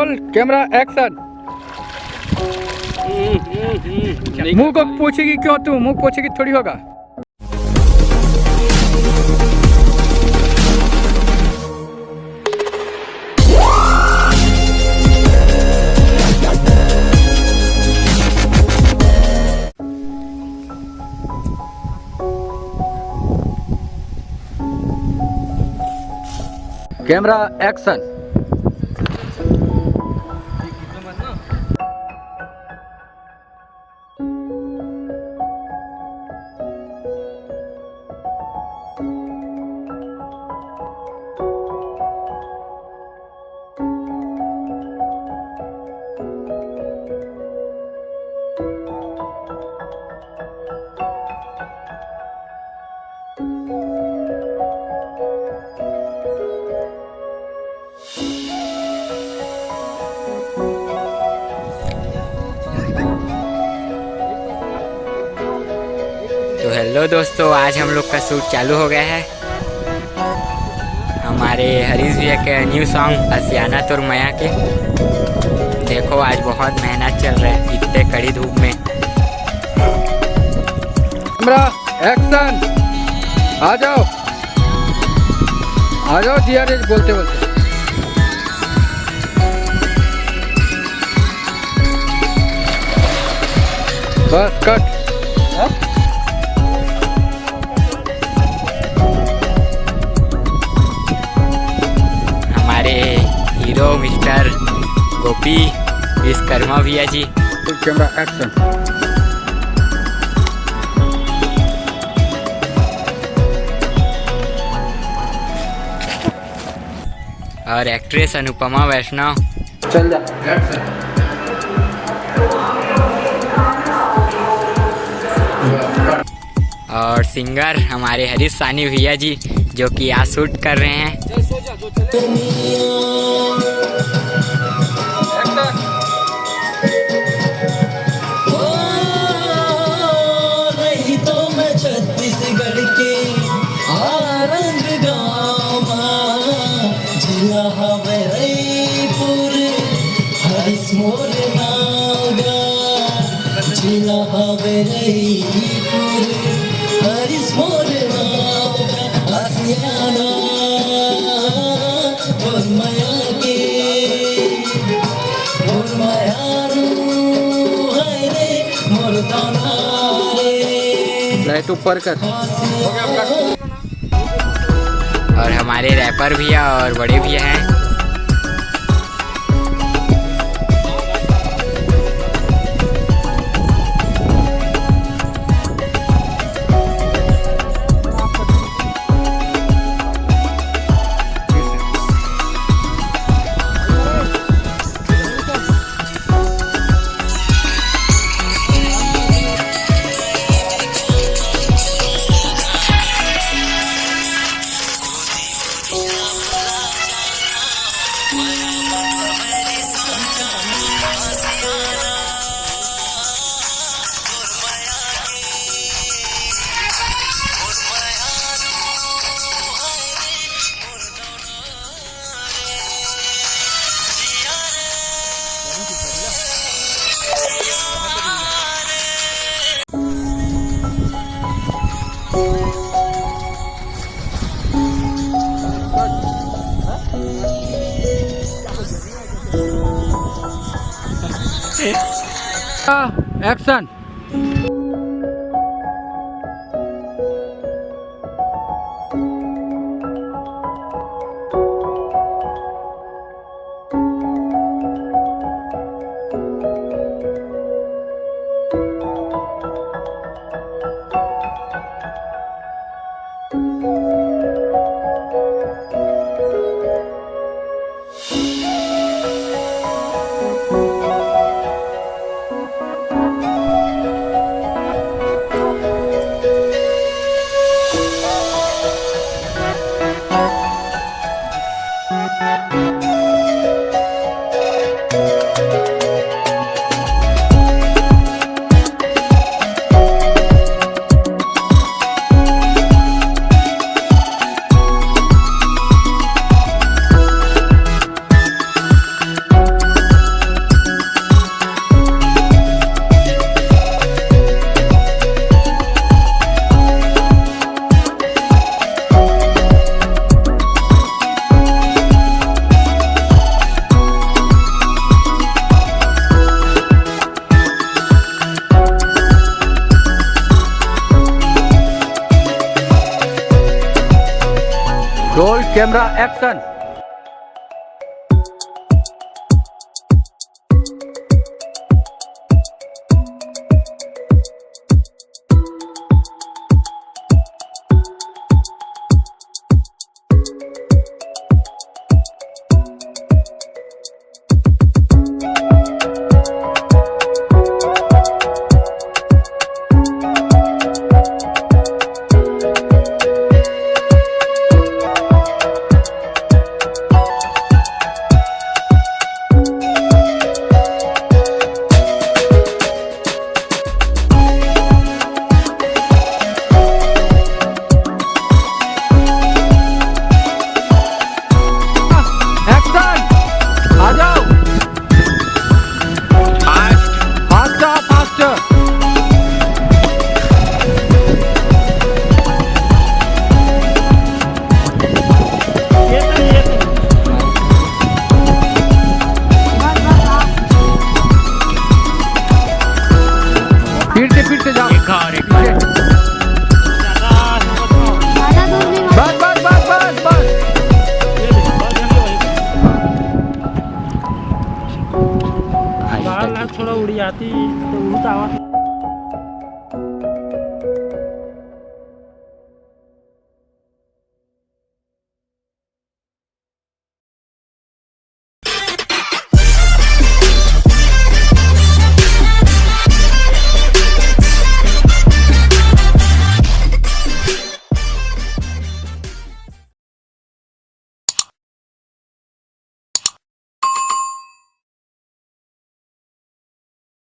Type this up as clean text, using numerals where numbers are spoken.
Roll camera action. मुंह को पूछेगी क्यों तू, मुंह पूछेगी थोड़ी होगा। Camera action. तो हेलो दोस्तों, आज हम लोग का शूट चालू हो गया है। हमारे हरीश भैया के न्यू सॉन्ग आशियाना तुर मया के। देखो आज बहुत मेहनत चल रहा है इतने कड़ी धूप में। Camera action. आ जाओ जी बोलते बोलते। बस कट। हमारे हीरो मिस्टर गोपी विश्वकर्मा भैया जी। Camera action. और एक्ट्रेस अनुपमा वैष्णव। चल जा एक्शन। और सिंगर हमारे हरीश सानी भैया जी जो कि आज शूट कर रहे हैं। लाइट ऊपर कर। और हमारे रैपर भैया और बड़े भैया हैं। एक्शन। Camera action. फिर से जाओ। बस बस बस बस बस। बाल थोड़ा उड़ी आती तो उड़ता